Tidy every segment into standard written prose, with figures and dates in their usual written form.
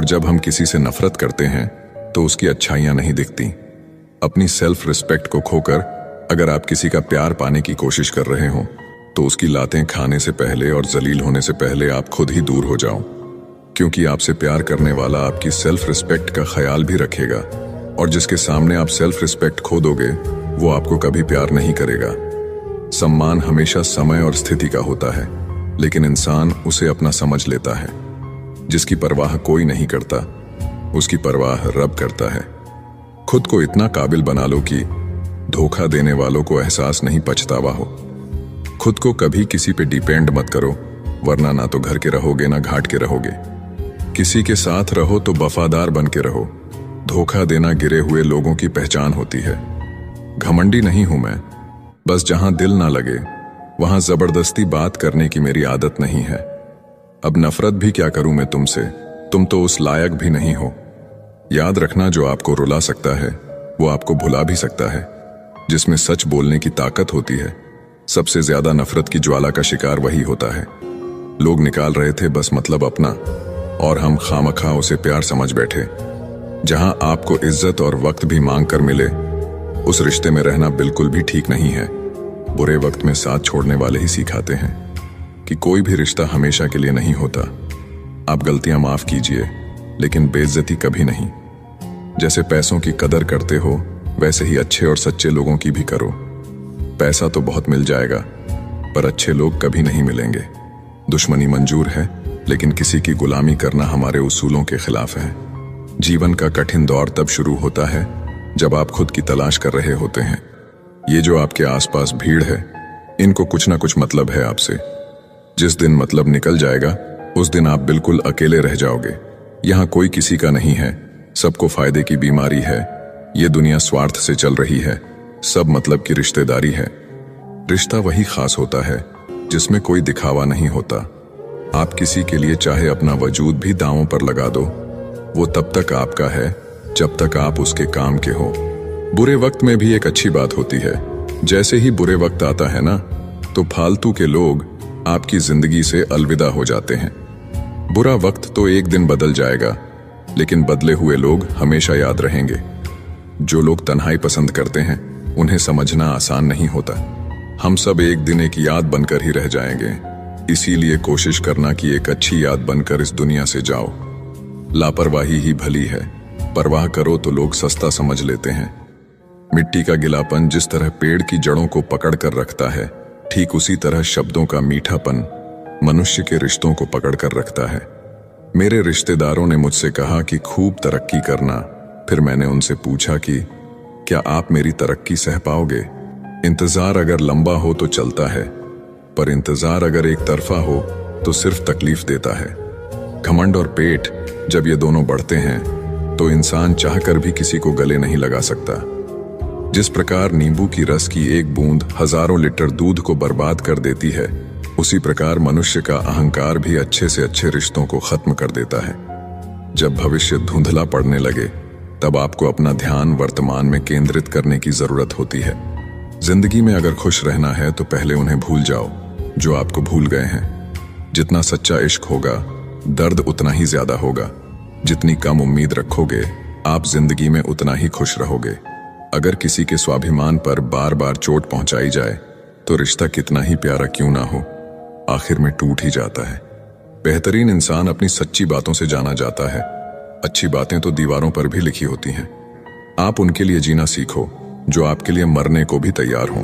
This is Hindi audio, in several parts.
और जब हम किसी से नफरत करते हैं तो उसकी अच्छाइयां नहीं दिखती। अपनी सेल्फ रिस्पेक्ट को खोकर अगर आप किसी का प्यार पाने की कोशिश कर रहे हो तो उसकी लातें खाने से पहले और जलील होने से पहले आप खुद ही दूर हो जाओ, क्योंकि आपसे प्यार करने वाला आपकी सेल्फ रिस्पेक्ट का ख्याल भी रखेगा, और जिसके सामने आप सेल्फ रिस्पेक्ट खो दोगे वो आपको कभी प्यार नहीं करेगा। सम्मान हमेशा समय और स्थिति का होता है, लेकिन इंसान उसे अपना समझ लेता है। जिसकी परवाह कोई नहीं करता, उसकी परवाह रब करता है। खुद को इतना काबिल बना लो कि धोखा देने वालों को एहसास नहीं पछतावा हो। खुद को कभी किसी पे डिपेंड मत करो, वरना ना तो घर के रहोगे ना घाट के रहोगे। किसी के साथ रहो तो वफादार बन के रहो। धोखा देना गिरे हुए लोगों की पहचान होती है। घमंडी नहीं हूं मैं, बस जहां दिल ना लगे वहां जबरदस्ती बात करने की मेरी आदत नहीं है। अब नफरत भी क्या करूं मैं तुमसे, तुम तो उस लायक भी नहीं हो। याद रखना, जो आपको रुला सकता है वो आपको भुला भी सकता है। जिसमें सच बोलने की ताकत होती है, सबसे ज्यादा नफरत की ज्वाला का शिकार वही होता है। लोग निकाल रहे थे बस मतलब अपना, और हम खामखा उसे प्यार समझ बैठे। जहां आपको इज्जत और वक्त भी मांग कर मिले, उस रिश्ते में रहना बिल्कुल भी ठीक नहीं है। बुरे वक्त में साथ छोड़ने वाले ही सिखाते हैं कि कोई भी रिश्ता हमेशा के लिए नहीं होता। आप गलतियां माफ कीजिए, लेकिन बेइज्जती कभी नहीं। जैसे पैसों की कदर करते हो, वैसे ही अच्छे और सच्चे लोगों की भी करो। पैसा तो बहुत मिल जाएगा, पर अच्छे लोग कभी नहीं मिलेंगे। दुश्मनी मंजूर है, लेकिन किसी की गुलामी करना हमारे उसूलों के खिलाफ है। जीवन का कठिन दौर तब शुरू होता है जब आप खुद की तलाश कर रहे होते हैं। ये जो आपके आसपास भीड़ है, इनको कुछ ना कुछ मतलब है आपसे। जिस दिन मतलब निकल जाएगा, उस दिन आप बिल्कुल अकेले रह जाओगे। यहाँ कोई किसी का नहीं है, सबको फायदे की बीमारी है। ये दुनिया स्वार्थ से चल रही है, सब मतलब की रिश्तेदारी है। रिश्ता वही खास होता है जिसमें कोई दिखावा नहीं होता। आप किसी के लिए चाहे अपना वजूद भी दांवों पर लगा दो, वो तब तक आपका है जब तक आप उसके काम के हो। बुरे वक्त में भी एक अच्छी बात होती है। जैसे ही बुरे वक्त आता है ना, तो फालतू के लोग आपकी जिंदगी से अलविदा हो जाते हैं। बुरा वक्त तो एक दिन बदल जाएगा, लेकिन बदले हुए लोग हमेशा याद रहेंगे। जो लोग तन्हाई पसंद करते हैं, उन्हें समझना आसान नहीं होता। हम सब एक दिन एक याद बनकर ही रह जाएंगे, इसीलिए कोशिश करना कि एक अच्छी याद बनकर इस दुनिया से जाओ। लापरवाही ही भली है, परवाह करो तो लोग सस्ता समझ लेते हैं। मिट्टी का गिलापन जिस तरह पेड़ की जड़ों को पकड़ कर रखता है, ठीक उसी तरह शब्दों का मीठापन मनुष्य के रिश्तों को पकड़ कर रखता है। मेरे रिश्तेदारों ने मुझसे कहा कि खूब तरक्की करना। फिर मैंने उनसे पूछा कि क्या आप मेरी तरक्की सह पाओगे? इंतजार अगर लंबा हो तो चलता है, पर इंतजार अगर एक तरफा हो तो सिर्फ तकलीफ देता है। घमंड और पेट जब ये दोनों बढ़ते हैं तो इंसान चाहकर भी किसी को गले नहीं लगा सकता। जिस प्रकार नींबू की रस की एक बूंद हजारों लीटर दूध को बर्बाद कर देती है, उसी प्रकार मनुष्य का अहंकार भी अच्छे से अच्छे रिश्तों को खत्म कर देता है। जब भविष्य धुंधला पड़ने लगे, तब आपको अपना ध्यान वर्तमान में केंद्रित करने की जरूरत होती है। जिंदगी में अगर खुश रहना है तो पहले उन्हें भूल जाओ जो आपको भूल गए हैं। जितना सच्चा इश्क होगा, दर्द उतना ही ज्यादा होगा। जितनी कम उम्मीद रखोगे, आप जिंदगी में उतना ही खुश रहोगे। अगर किसी के स्वाभिमान पर बार बार चोट पहुंचाई जाए तो रिश्ता कितना ही प्यारा क्यों ना हो, आखिर में टूट ही जाता है। बेहतरीन इंसान अपनी सच्ची बातों से जाना जाता है। अच्छी बातें तो दीवारों पर भी लिखी होती हैं। आप उनके लिए जीना सीखो जो आपके लिए मरने को भी तैयार हों।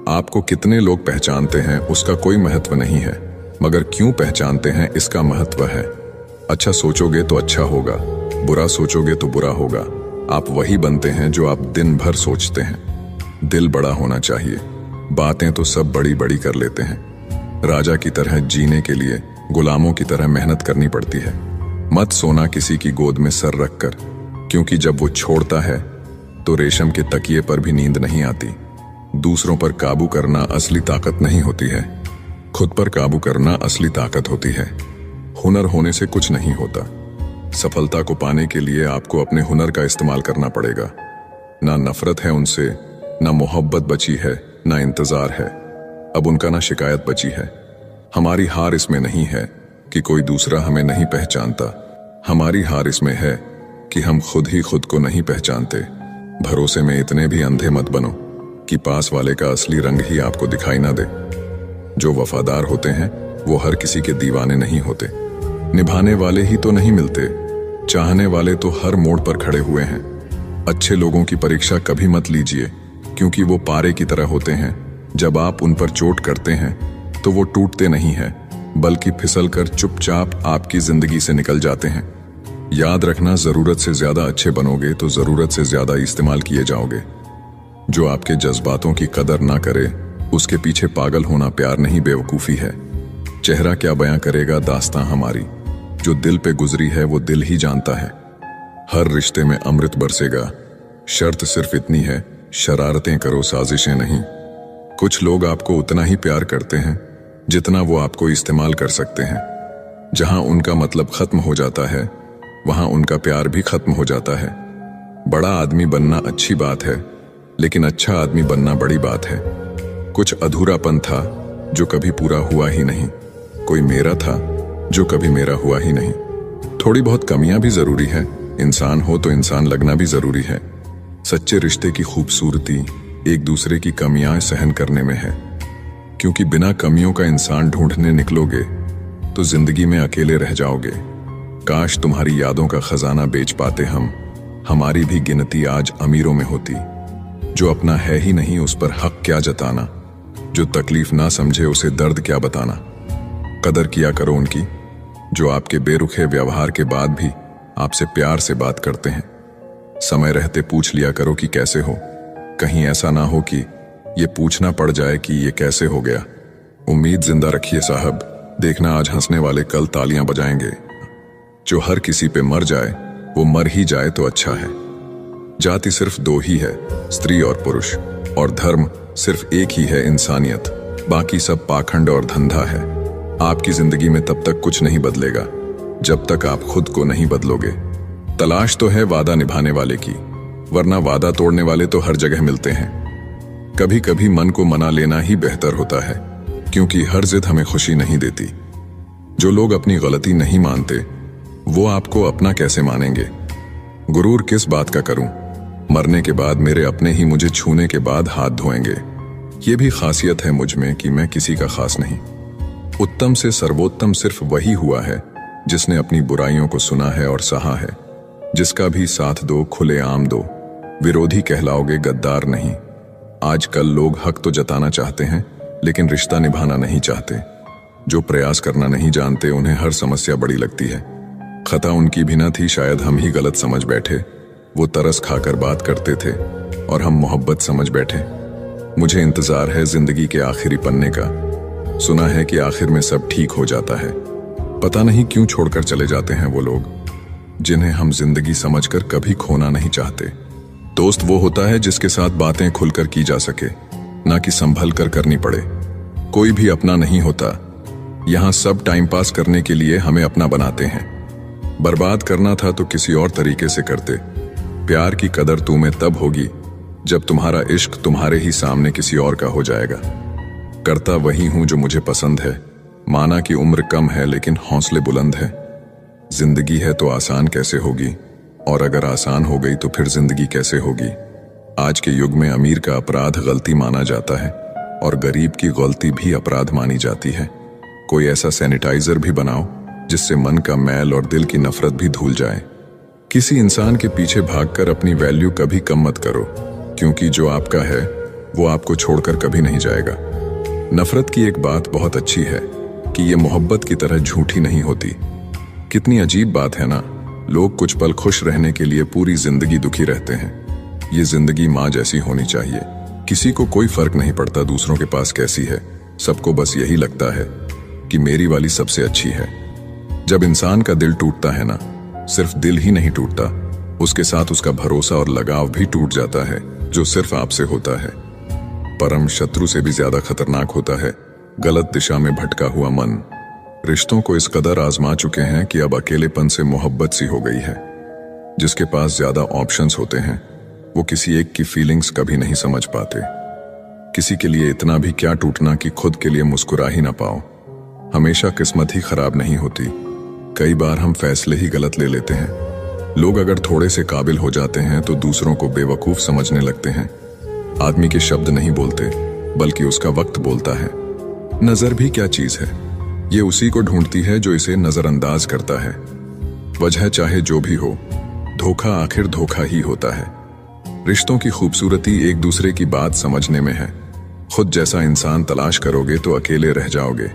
आपको कितने लोग पहचानते हैं उसका कोई महत्व नहीं है, मगर क्यों पहचानते हैं इसका महत्व है। अच्छा सोचोगे तो अच्छा होगा, बुरा सोचोगे तो बुरा होगा। आप वही बनते हैं जो आप दिन भर सोचते हैं। दिल बड़ा होना चाहिए, बातें तो सब बड़ी बड़ी कर लेते हैं। राजा की तरह जीने के लिए गुलामों की तरह मेहनत करनी पड़ती है। मत सोना किसी की गोद में सर रखकर, क्योंकि जब वो छोड़ता है तो रेशम के तकिए पर भी नींद नहीं आती। दूसरों पर काबू करना असली ताकत नहीं होती है, खुद पर काबू करना असली ताकत होती है। हुनर होने से कुछ नहीं होता। सफलता को पाने के लिए आपको अपने हुनर का इस्तेमाल करना पड़ेगा। ना नफरत है उनसे, ना मोहब्बत बची है, ना इंतजार है। अब उनका ना शिकायत बची है। हमारी हार इसमें नहीं है कि कोई दूसरा हमें नहीं पहचानता, हमारी हार इसमें है कि हम खुद ही खुद को नहीं पहचानते। भरोसे में इतने भी अंधे मत बनो कि पास वाले का असली रंग ही आपको दिखाई ना दे। जो वफादार होते हैं वो हर किसी के दीवाने नहीं होते। निभाने वाले ही तो नहीं मिलते, चाहने वाले तो हर मोड़ पर खड़े हुए हैं। अच्छे लोगों की परीक्षा कभी मत लीजिए, क्योंकि वो पारे की तरह होते हैं। जब आप उन पर चोट करते हैं तो वो टूटते नहीं हैं, बल्कि फिसलकर चुपचाप आपकी जिंदगी से निकल जाते हैं। याद रखना, जरूरत से ज्यादा अच्छे बनोगे तो जरूरत से ज्यादा इस्तेमाल किए जाओगे। जो आपके जज्बातों की कदर ना करे उसके पीछे पागल होना प्यार नहीं, बेवकूफी है। चेहरा क्या बयां करेगा दास्तां हमारी, जो दिल पे गुजरी है वो दिल ही जानता है। हर रिश्ते में अमृत बरसेगा, शर्त सिर्फ इतनी है, शरारतें करो, साजिशें नहीं। कुछ लोग आपको उतना ही प्यार करते हैं जितना वो आपको इस्तेमाल कर सकते हैं। जहां उनका मतलब खत्म हो जाता है वहां उनका प्यार भी खत्म हो जाता है। बड़ा आदमी बनना अच्छी बात है, लेकिन अच्छा आदमी बनना बड़ी बात है। कुछ अधूरापन था जो कभी पूरा हुआ ही नहीं, कोई मेरा था जो कभी मेरा हुआ ही नहीं। थोड़ी बहुत कमियां भी जरूरी है, इंसान हो तो इंसान लगना भी जरूरी है। सच्चे रिश्ते की खूबसूरती एक दूसरे की कमियां सहन करने में है, क्योंकि बिना कमियों का इंसान ढूंढने निकलोगे तो जिंदगी में अकेले रह जाओगे। काश तुम्हारी यादों का खजाना बेच पाते हम, हमारी भी गिनती आज अमीरों में होती। जो अपना है ही नहीं उस पर हक क्या जताना, जो तकलीफ ना समझे उसे दर्द क्या बताना। कदर किया करो उनकी जो आपके बेरुखे व्यवहार के बाद भी आपसे प्यार से बात करते हैं। समय रहते पूछ लिया करो कि कैसे हो, कहीं ऐसा ना हो कि ये पूछना पड़ जाए कि ये कैसे हो गया। उम्मीद जिंदा रखिए साहब, देखना आज हंसने वाले कल तालियां बजाएंगे। जो हर किसी पे मर जाए वो मर ही जाए तो अच्छा है। जाति सिर्फ दो ही है, स्त्री और पुरुष, और धर्म सिर्फ एक ही है, इंसानियत। बाकी सब पाखंड और धंधा है। आपकी जिंदगी में तब तक कुछ नहीं बदलेगा जब तक आप खुद को नहीं बदलोगे। तलाश तो है वादा निभाने वाले की, वरना वादा तोड़ने वाले तो हर जगह मिलते हैं। कभी कभी मन को मना लेना ही बेहतर होता है, क्योंकि हर जिद हमें खुशी नहीं देती। जो लोग अपनी गलती नहीं मानते वो आपको अपना कैसे मानेंगे। गुरूर किस बात का करूं, मरने के बाद मेरे अपने ही मुझे छूने के बाद हाथ धोएंगे। ये भी खासियत है मुझ में कि मैं किसी का खास नहीं। उत्तम से सर्वोत्तम सिर्फ वही हुआ है जिसने अपनी बुराइयों को सुना है और सहा है। जिसका भी साथ दो खुले आम दो, विरोधी कहलाओगे गद्दार नहीं। आजकल लोग हक तो जताना चाहते हैं लेकिन रिश्ता निभाना नहीं चाहते। जो प्रयास करना नहीं जानते उन्हें हर समस्या बड़ी लगती है। खता उनकी भी न थी, शायद हम ही गलत समझ बैठे। वो तरस खाकर बात करते थे और हम मोहब्बत समझ बैठे। मुझे इंतजार है जिंदगी के आखिरी पन्ने का। सुना है कि आखिर में सब ठीक हो जाता है। पता नहीं क्यों छोड़कर चले जाते हैं वो लोग जिन्हें हम जिंदगी समझकर कभी खोना नहीं चाहते। दोस्त वो होता है जिसके साथ बातें खुलकर की जा सके, ना कि संभल कर करनी पड़े। कोई भी अपना नहीं होता, यहाँ सब टाइम पास करने के लिए हमें अपना बनाते हैं। बर्बाद करना था तो किसी और तरीके से करते। प्यार की कदर तुम्हें तब होगी जब तुम्हारा इश्क तुम्हारे ही सामने किसी और का हो जाएगा। करता वही हूं जो मुझे पसंद है, माना कि उम्र कम है लेकिन हौसले बुलंद है। जिंदगी है तो आसान कैसे होगी, और अगर आसान हो गई तो फिर जिंदगी कैसे होगी। आज के युग में अमीर का अपराध गलती माना जाता है और गरीब की गलती भी अपराध मानी जाती है। कोई ऐसा सैनिटाइजर भी बनाओ जिससे मन का मैल और दिल की नफरत भी धुल जाए। किसी इंसान के पीछे भागकर अपनी वैल्यू कभी कम मत करो, क्योंकि जो आपका है वो आपको छोड़कर कभी नहीं जाएगा। नफरत की एक बात बहुत अच्छी है कि ये मोहब्बत की तरह झूठी नहीं होती। कितनी अजीब बात है ना, लोग कुछ पल खुश रहने के लिए पूरी जिंदगी दुखी रहते हैं। ये जिंदगी माँ जैसी होनी चाहिए। किसी को कोई फर्क नहीं पड़ता दूसरों के पास कैसी है, सबको बस यही लगता है कि मेरी वाली सबसे अच्छी है। जब इंसान का दिल टूटता है ना, सिर्फ दिल ही नहीं टूटता, उसके साथ उसका भरोसा और लगाव भी टूट जाता है, जो सिर्फ आपसे होता है। परम शत्रु से भी ज्यादा खतरनाक होता है गलत दिशा में भटका हुआ मन। रिश्तों को इस कदर आजमा चुके हैं कि अब अकेलेपन से मोहब्बत सी हो गई है। जिसके पास ज्यादा ऑप्शंस होते हैं वो किसी एक की फीलिंग्स कभी नहीं समझ पाते। किसी के लिए इतना भी क्या टूटना कि खुद के लिए मुस्कुरा ही ना पाओ। हमेशा किस्मत ही खराब नहीं होती, कई बार हम फैसले ही गलत ले लेते हैं। लोग अगर थोड़े से काबिल हो जाते हैं तो दूसरों को बेवकूफ समझने लगते हैं। आदमी के शब्द नहीं बोलते, बल्कि उसका वक्त बोलता है। नजर भी क्या चीज है, ये उसी को ढूंढती है जो इसे नजरअंदाज करता है। वजह चाहे जो भी हो, धोखा आखिर धोखा ही होता है। रिश्तों की खूबसूरती एक दूसरे की बात समझने में है। खुद जैसा इंसान तलाश करोगे तो अकेले रह जाओगे।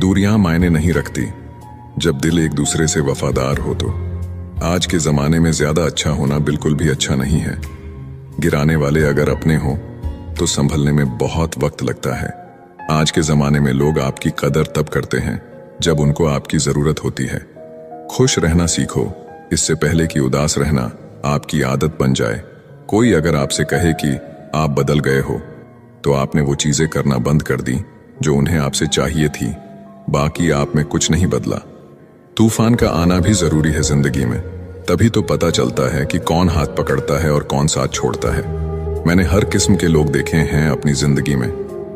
दूरियां मायने नहीं रखती जब दिल एक दूसरे से वफादार हो तो। आज के जमाने में ज्यादा अच्छा होना बिल्कुल भी अच्छा नहीं है। गिराने वाले अगर अपने हो तो संभलने में बहुत वक्त लगता है। आज के जमाने में लोग आपकी कदर तब करते हैं जब उनको आपकी जरूरत होती है। खुश रहना सीखो, इससे पहले कि उदास रहना आपकी आदत बन जाए। कोई अगर आपसे कहे कि आप बदल गए हो, तो आपने वो चीजें करना बंद कर दी जो उन्हें आपसे चाहिए थी। बाकी आप में कुछ नहीं बदला। तूफान का आना भी जरूरी है जिंदगी में, तभी तो पता चलता है कि कौन हाथ पकड़ता है और कौन साथ छोड़ता है। मैंने हर किस्म के लोग देखे हैं अपनी जिंदगी में,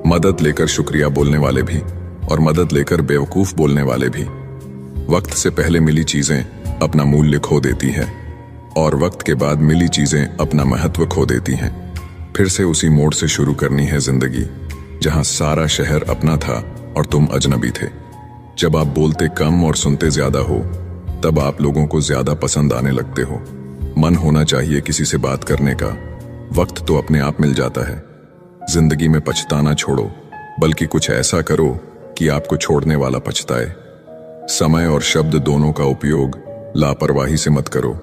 मदद लेकर शुक्रिया बोलने वाले भी और मदद लेकर बेवकूफ बोलने वाले भी। वक्त से पहले मिली चीजें अपना मूल्य खो देती हैं और वक्त के बाद मिली चीजें अपना महत्व खो देती हैं। फिर से उसी मोड़ से शुरू करनी है जिंदगी, जहां सारा शहर अपना था और तुम अजनबी थे। जब आप बोलते कम और सुनते ज्यादा हो, तब आप लोगों को ज्यादा पसंद आने लगते हो। मन होना चाहिए किसी से बात करने का, वक्त तो अपने आप मिल जाता है। जिंदगी में पछताना छोड़ो, बल्कि कुछ ऐसा करो कि आपको छोड़ने वाला पछताए। समय और शब्द दोनों का उपयोग लापरवाही से मत करो।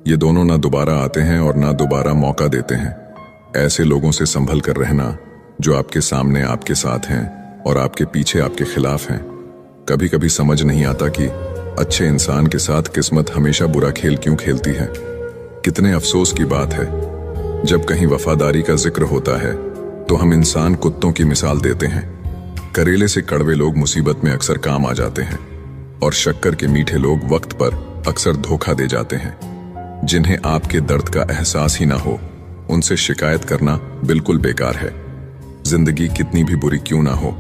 ये दोनों ना दोबारा आते हैं और ना दोबारा मौका देते हैं। ऐसे लोगों से संभल कर रहना जो आपके सामने आपके साथ हैं और आपके पीछे आपके खिलाफ हैं। कभी कभी समझ नहीं आता कि अच्छे इंसान के साथ किस्मत हमेशा बुरा खेल क्यों खेलती है। कितने अफसोस की बात है, जब कहीं वफादारी का जिक्र होता है तो हम इंसान कुत्तों की मिसाल देते हैं। करेले से कड़वे लोग मुसीबत में अक्सर काम आ जाते हैं और शक्कर के मीठे लोग वक्त पर अक्सर धोखा दे जाते हैं। जिन्हें आपके दर्द का एहसास ही ना हो, उनसे शिकायत करना बिल्कुल बेकार है। जिंदगी कितनी भी बुरी क्यों ना हो,